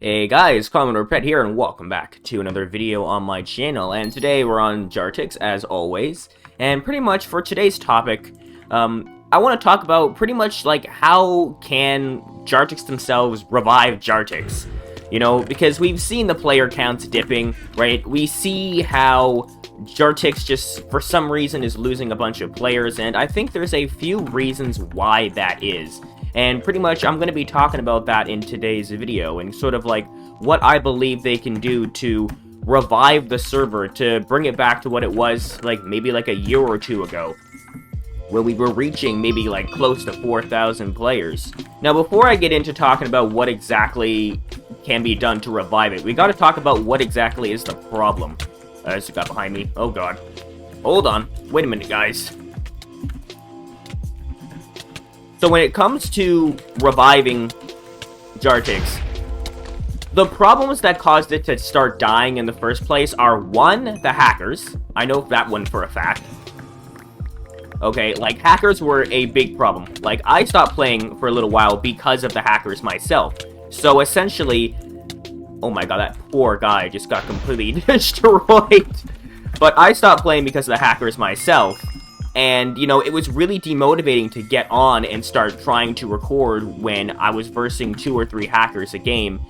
Hey guys, CommodorePET here, and welcome back to another video on my channel. And today we're on Jartex, as always. And pretty much for today's topic, I want to talk about pretty much like how can Jartex themselves revive Jartex. You know, because we've seen the player counts dipping, right? We see how Jartex just, for some reason, is losing a bunch of players, and I think there's a few reasons why that is. And pretty much I'm going to be talking about that in today's video, and sort of like what I believe they can do to revive the server, to bring it back to what it was like maybe like a year or two ago, where we were reaching maybe like close to 4,000 players. Now before I get into talking about what exactly can be done to revive it, we got to talk about what exactly is the problem. There's a guy behind me. Oh god. Hold on. Wait a minute, guys. So when it comes to reviving Jartex, the problems that caused it to start dying in the first place are, one, the hackers. I know that one for a fact. Okay, like, hackers were a big problem. Like, I stopped playing for a little while because of the hackers myself. So essentially, oh my god, that poor guy just got completely destroyed. But I stopped playing because of the hackers myself. And, you know, it was really demotivating to get on and start trying to record when I was versing 2 or 3 hackers a game.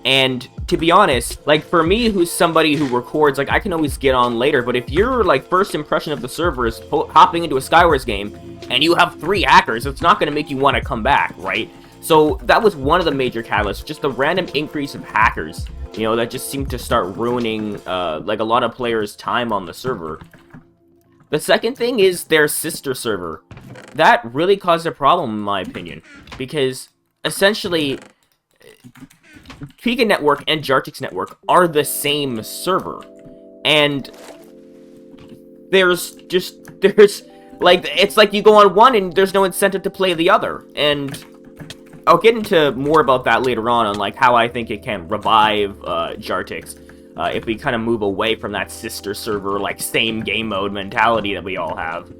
And, to be honest, like, for me, who's somebody who records, like, I can always get on later, but if your, like, first impression of the server is hopping into a Skywars game, and you have 3 hackers, it's not going to make you want to come back, right? So, that was one of the major catalysts, just the random increase of hackers, you know, that just seemed to start ruining, like, a lot of players' time on the server. The second thing is their sister server. That really caused a problem, in my opinion, because essentially, Pika Network and Jartex Network are the same server, and there's, like, it's like you go on one and there's no incentive to play the other, and I'll get into more about that later on, like, how I think it can revive, Jartex. If we kind of move away from that sister server, like, same game mode mentality that we all have.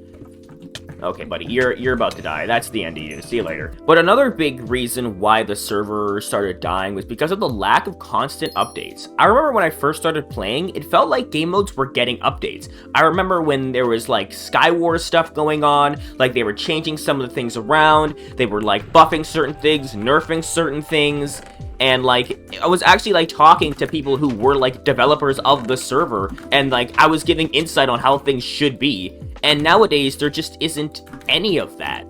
Okay, buddy, you're about to die. That's the end of you. See you later. But another big reason why the server started dying was because of the lack of constant updates. I remember when I first started playing, it felt like game modes were getting updates. I remember when there was, like, Skywars stuff going on, like, they were changing some of the things around, they were, like, buffing certain things, nerfing certain things, and, like, I was actually, like, talking to people who were, like, developers of the server, and, like, I was giving insight on how things should be, and nowadays, there just isn't any of that.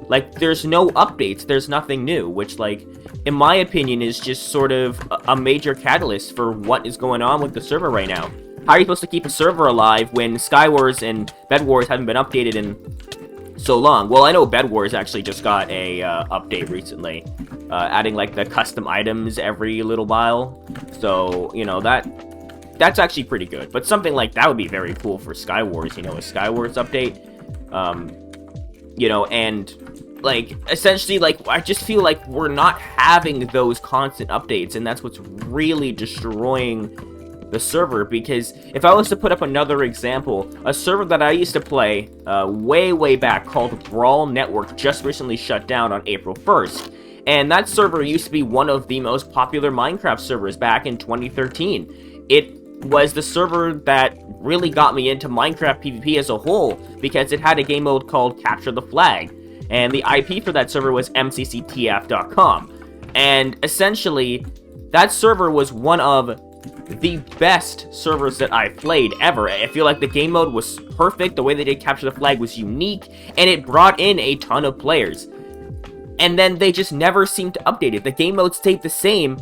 Like, there's no updates, there's nothing new, which, like, in my opinion, is just sort of a major catalyst for what is going on with the server right now. How are you supposed to keep a server alive when Skywars and Bedwars haven't been updated in so long? Well, I know Bedwars actually just got a update recently, adding, like, the custom items every little while, so, you know, that's actually pretty good, but something like that would be very cool for Skywars, you know, a Skywars update, you know, and, like, essentially, like, I just feel like we're not having those constant updates, and that's what's really destroying the server, because if I was to put up another example, a server that I used to play, way back, called Brawl Network, just recently shut down on April 1st, and that server used to be one of the most popular Minecraft servers back in 2013. It was the server that really got me into Minecraft PvP as a whole, because it had a game mode called Capture the Flag, and the IP for that server was mcctf.com, and essentially, that server was one of the best servers that I've played ever. I feel like the game mode was perfect, the way they did Capture the Flag was unique, and it brought in a ton of players. And then they just never seemed to update it. The game mode stayed the same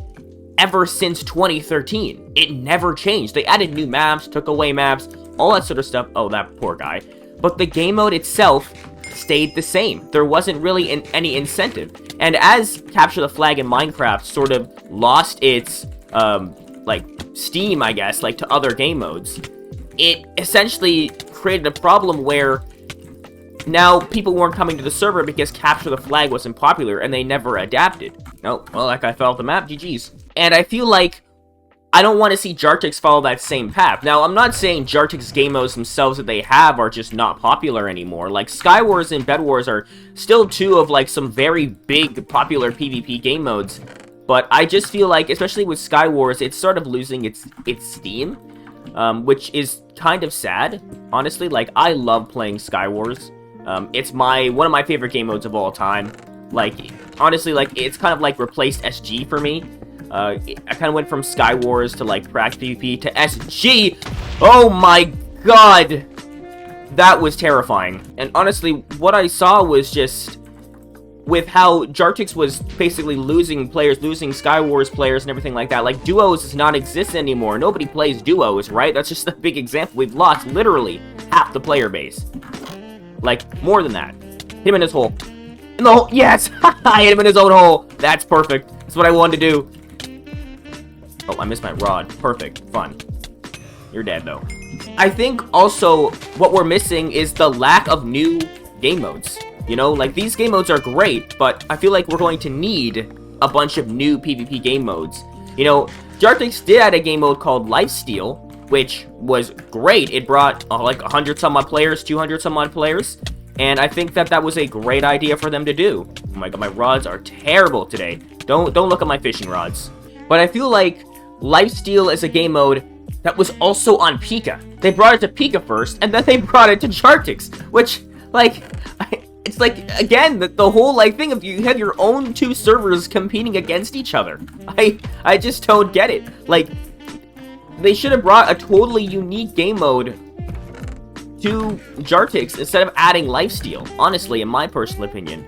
ever since 2013. It never changed. They added new maps, took away maps, all that sort of stuff. Oh, that poor guy. But the game mode itself stayed the same. There wasn't really any incentive. And as Capture the Flag in Minecraft sort of lost its, like, steam, I guess, like, to other game modes, it essentially created a problem where now people weren't coming to the server because Capture the Flag wasn't popular, and they never adapted. Oh, well, that guy fell off the map, GG's. And I feel like I don't want to see Jartex follow that same path. Now, I'm not saying Jartex game modes themselves that they have are just not popular anymore. Like, Skywars and Bedwars are still two of, like, some very big popular PvP game modes. But I just feel like, especially with Skywars, it's sort of losing its steam, which is kind of sad, honestly. Like, I love playing Skywars. It's one of my favorite game modes of all time. Like, honestly, like, it's kind of like replaced SG for me. I kind of went from Skywars to, like, practice PvP to SG. Oh my god! That was terrifying. And honestly, what I saw was just, with how Jartex was basically losing players, losing Skywars players and everything like that. Like, duos does not exist anymore. Nobody plays duos, right? That's just a big example. We've lost literally half the player base. Like, more than that. Hit him in his hole. In the hole. Yes! I hit him in his own hole. That's perfect. That's what I wanted to do. Oh, I missed my rod. Perfect. Fun. You're dead, though. I think also what we're missing is the lack of new game modes. You know, like, these game modes are great, but I feel like we're going to need a bunch of new PvP game modes. You know, Jartex did add a game mode called Lifesteal, which was great. It brought, like, 100-some-odd players, 200-some-odd players, and I think that was a great idea for them to do. Oh my god, my rods are terrible today. Don't look at my fishing rods. But I feel like Lifesteal is a game mode that was also on Pika. They brought it to Pika first, and then they brought it to Jartex, which, like, it's like, again, the whole, like, thing of you have your own two servers competing against each other. I just don't get it. Like, they should have brought a totally unique game mode to Jartex instead of adding Lifesteal, honestly, in my personal opinion.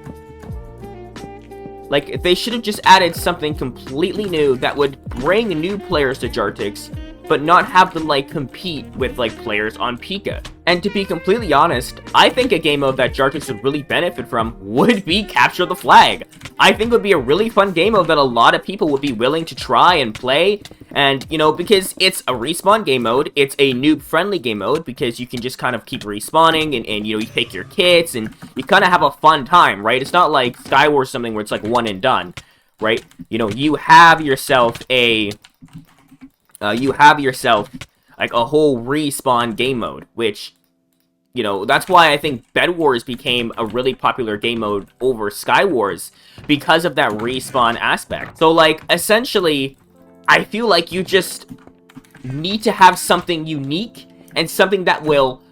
Like, they should have just added something completely new that would bring new players to Jartex, but not have them, like, compete with, like, players on Pika. And to be completely honest, I think a game mode that Jartex would really benefit from would be Capture the Flag. I think it would be a really fun game mode that a lot of people would be willing to try and play. And, you know, because it's a respawn game mode, it's a noob-friendly game mode, because you can just kind of keep respawning, and you know, you take your kits, and you kind of have a fun time, right? It's not like Skywars or something where it's, like, one and done, right? You know, you have yourself like, a whole respawn game mode, which, you know, that's why I think Bedwars became a really popular game mode over Skywars, because of that respawn aspect. So, like, essentially, I feel like you just need to have something unique, and something that will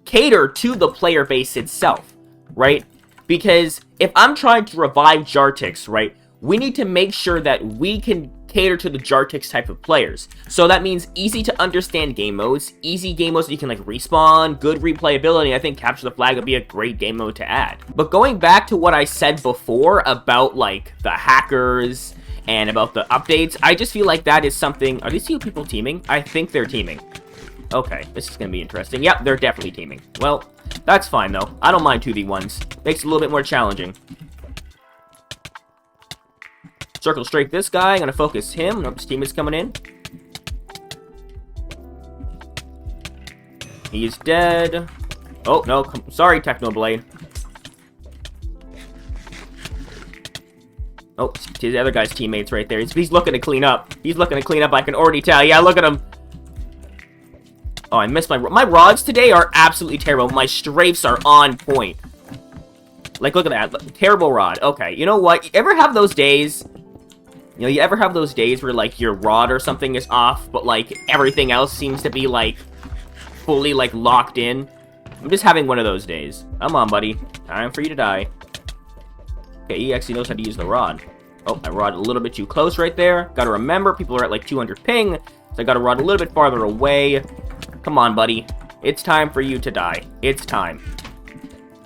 cater to the player base itself, right? Because if I'm trying to revive Jartex, right, we need to make sure that we can cater to the Jartex type of players. So that means easy to understand game modes, easy game modes that you can, like, respawn, good replayability. I think Capture the Flag would be a great game mode to add. But going back to what I said before about, like, the hackers and about the updates, I just feel like that is something... Are these two people teaming? I think they're teaming. Okay, this is gonna be interesting. Yep, they're definitely teaming. Well, that's fine, though. I don't mind 2v1s. Makes it a little bit more challenging. Circle straight this guy. I'm gonna focus him. Nope, his team is coming in. He's dead. Oh, no. Sorry, Technoblade. Oh, the other guy's teammates right there. He's looking to clean up. He's looking to clean up, I can already tell. Yeah, look at him. Oh, I missed my rods today are absolutely terrible. My strafes are on point. Like, look at that. Terrible rod. Okay, you know what? You ever have those days... You know, you ever have those days where, like, your rod or something is off, but, like, everything else seems to be, like, fully, like, locked in? I'm just having one of those days. Come on, buddy. Time for you to die. Okay, he actually knows how to use the rod. Oh, I rod a little bit too close right there. Gotta remember, people are at, like, 200 ping, so I gotta rod a little bit farther away. Come on, buddy. It's time for you to die. It's time.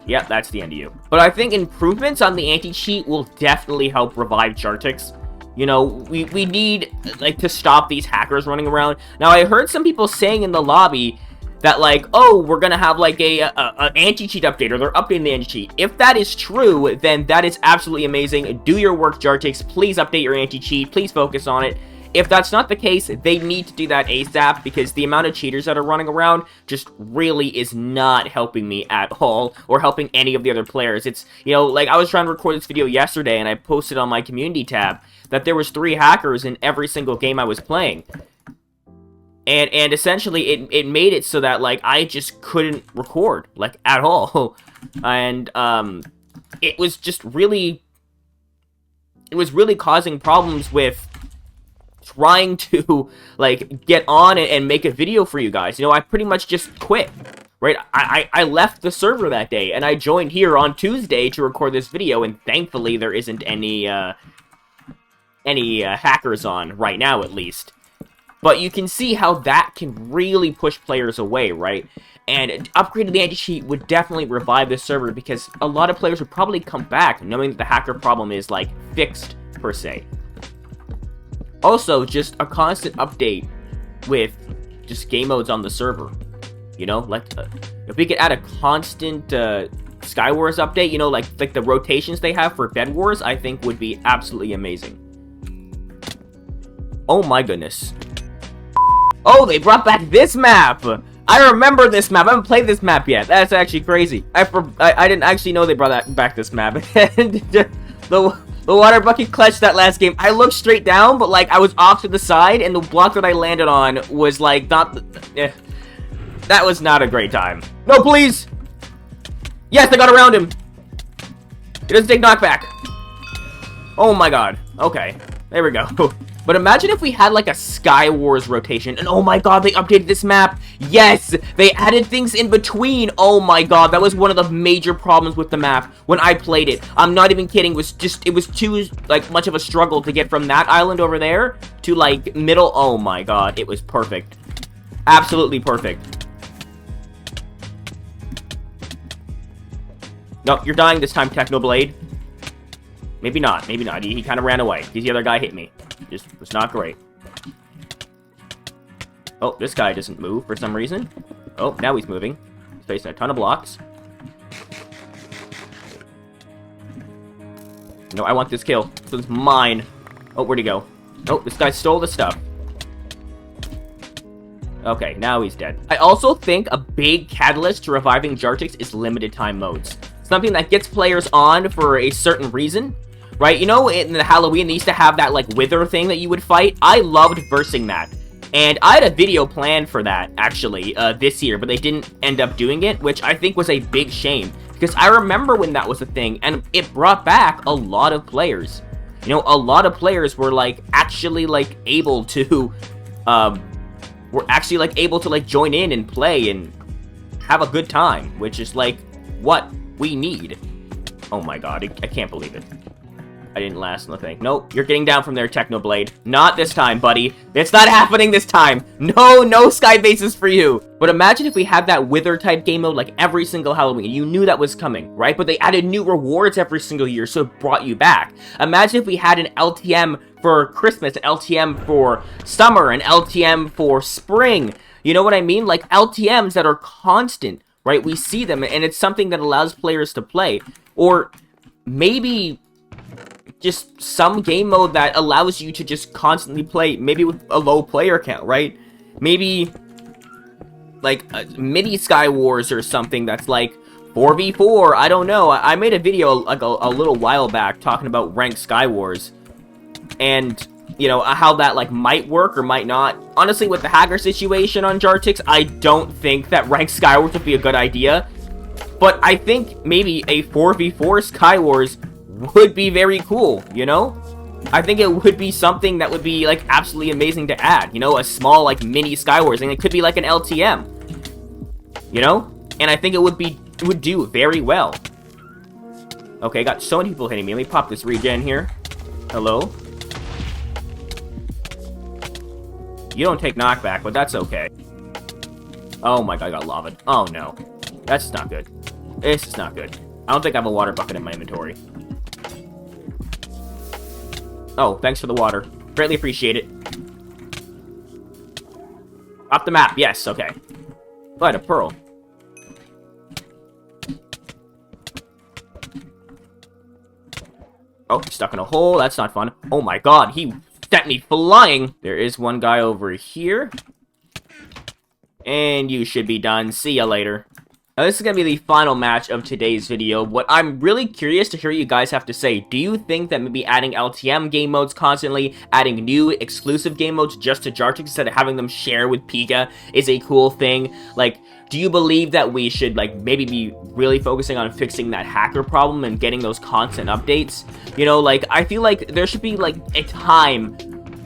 Yep, that's the end of you. But I think improvements on the anti-cheat will definitely help revive Jartex. You know, we need, like, to stop these hackers running around. Now, I heard some people saying in the lobby that, like, oh, we're gonna have, like, an anti-cheat update, or they're updating the anti-cheat. If that is true, then that is absolutely amazing. Do your work, Jartex. Please update your anti-cheat. Please focus on it. If that's not the case, they need to do that ASAP, because the amount of cheaters that are running around just really is not helping me at all, or helping any of the other players. It's, you know, like, I was trying to record this video yesterday, and I posted on my community tab that there was 3 hackers in every single game I was playing. And essentially, it made it so that, like, I just couldn't record, like, at all. And, it was just really... it was really causing problems with trying to, like, get on and make a video for you guys. You know, I pretty much just quit, right? I left the server that day, and I joined here on Tuesday to record this video, and thankfully there isn't any hackers on, right now at least. But you can see how that can really push players away, right? And upgrading the anti-cheat would definitely revive this server, because a lot of players would probably come back knowing that the hacker problem is, like, fixed, per se. Also, just a constant update with just game modes on the server. You know, like, if we could add a constant Skywars update, you know, like the rotations they have for Bedwars, I think would be absolutely amazing. Oh my goodness. Oh, they brought back this map! I remember this map. I haven't played this map yet. That's actually crazy. I didn't actually know they brought back this map. And the water bucket clutched that last game. I looked straight down, but, like, I was off to the side, and the block that I landed on was, like, not... that was not a great time. No, please! Yes, I got around him! He doesn't take knockback. Oh my god. Okay. There we go. But imagine if we had, like, a Skywars rotation, and oh my god, they updated this map! Yes! They added things in between! Oh my god, that was one of the major problems with the map when I played it. I'm not even kidding, it was too, like, much of a struggle to get from that island over there to, like, middle. Oh my god, it was perfect. Absolutely perfect. Nope, you're dying this time, Technoblade. Maybe not, maybe not. He kind of ran away, because the other guy hit me. Just was not great. Oh, this guy doesn't move for some reason. Oh, now he's moving. He's facing a ton of blocks. No, I want this kill. This is mine. Oh, where'd he go? Oh, this guy stole the stuff. Okay, now he's dead. I also think a big catalyst to reviving Jartex is limited time modes. Something that gets players on for a certain reason. Right, you know, in the Halloween, they used to have that, like, wither thing that you would fight. I loved versing that. And I had a video planned for that, actually, this year, but they didn't end up doing it, which I think was a big shame. Because I remember when that was a thing, and it brought back a lot of players. You know, a lot of players were, like, actually, like, able to, join in and play and have a good time, which is, like, what we need. Oh my god, I can't believe it. I didn't last nothing. Nope, you're getting down from there, Technoblade. Not this time, buddy. It's not happening this time. No sky bases for you. But imagine if we had that Wither type game mode like every single Halloween. You knew that was coming, right? But they added new rewards every single year, so it brought you back. Imagine if we had an LTM for Christmas, an LTM for summer, an LTM for spring. You know what I mean? Like LTMs that are constant, right? We see them, and it's something that allows players to play. Or maybe just some game mode that allows you to just constantly play, maybe with a low player count, right? Maybe like a mini Skywars or something that's like 4v4, I don't know. I made a video like a little while back talking about ranked Skywars, and you know, how that like might work or might not. Honestly, with the hacker situation on Jartex, I don't think that ranked Skywars would be a good idea, but I think maybe a 4v4 Skywars would be very cool, you know? I think it would be something that would be, like, absolutely amazing to add, you know? A small, like, mini Skywars, and it could be, like, an LTM, you know? And I think it would do very well. Okay, got so many people hitting me. Let me pop this regen here. Hello? You don't take knockback, but that's okay. Oh my god, I got lava. Oh no. That's not good. This is not good. I don't think I have a water bucket in my inventory. Oh, thanks for the water. Greatly appreciate it. Off the map, yes, okay. But a pearl. Oh, stuck in a hole. That's not fun. Oh my god, he sent me flying. There is one guy over here. And you should be done. See ya later. Now, this is going to be the final match of today's video. What I'm really curious to hear you guys have to say. Do you think that maybe adding LTM game modes constantly, adding new exclusive game modes just to Jartex instead of having them share with Pika is a cool thing? Like, do you believe that we should, like, maybe be really focusing on fixing that hacker problem and getting those constant updates? You know, like, I feel like there should be, like, a time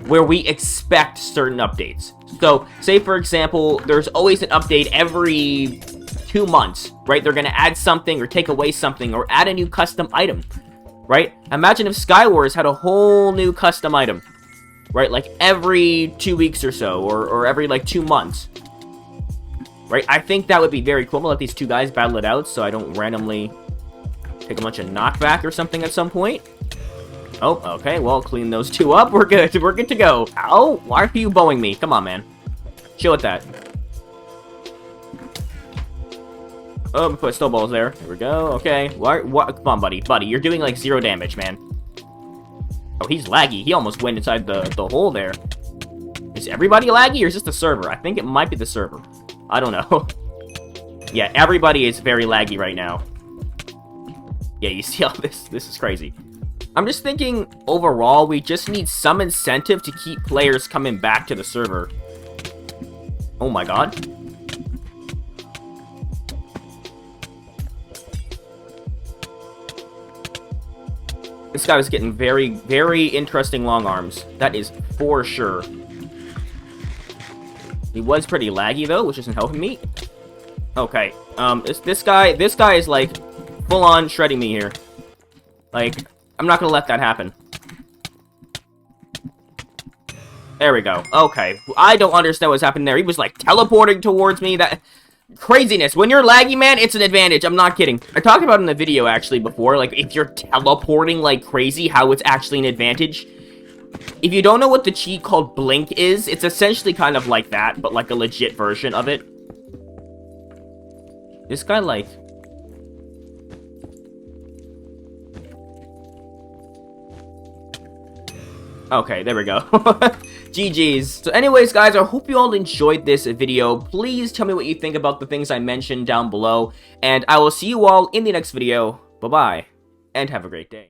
where we expect certain updates. So, say, for example, there's always an update every 2 months, right? They're gonna add something or take away something or add a new custom item, right? Imagine if Skywars had a whole new custom item, right? Like, every 2 weeks or so, or every, like, 2 months. Right, I think that would be very cool. I'm gonna let these two guys battle it out so I don't randomly take a bunch of knockback or something at some point. Oh, okay, well, clean those two up. We're good to go. Ow, why are you bowing me? Come on, man. Chill with that. Oh, put snowballs there. Here we go, okay. What? Come on, buddy, you're doing, like, 0 damage, man. Oh, he's laggy. He almost went inside the hole there. Is everybody laggy, or is this the server? I think it might be the server. I don't know. Yeah, everybody is very laggy right now. Yeah, you see all this? This is crazy. I'm just thinking, overall, we just need some incentive to keep players coming back to the server. Oh my god. This guy was getting very, very interesting long arms. That is for sure. He was pretty laggy, though, which isn't helping me. Okay, this guy is, like, full-on shredding me here. Like, I'm not gonna let that happen. There we go. Okay, I don't understand what's happening there. He was, like, teleporting towards me. That craziness. When you're laggy, man, it's an advantage. I'm not kidding. I talked about it in the video, actually, before. Like, if you're teleporting like crazy, how it's actually an advantage. If you don't know what the cheat called Blink is, it's essentially kind of like that, but like a legit version of it. This guy, like... Okay, there we go. GG's. So anyways, guys, I hope you all enjoyed this video. Please tell me what you think about the things I mentioned down below, and I will see you all in the next video. Bye-bye, and have a great day.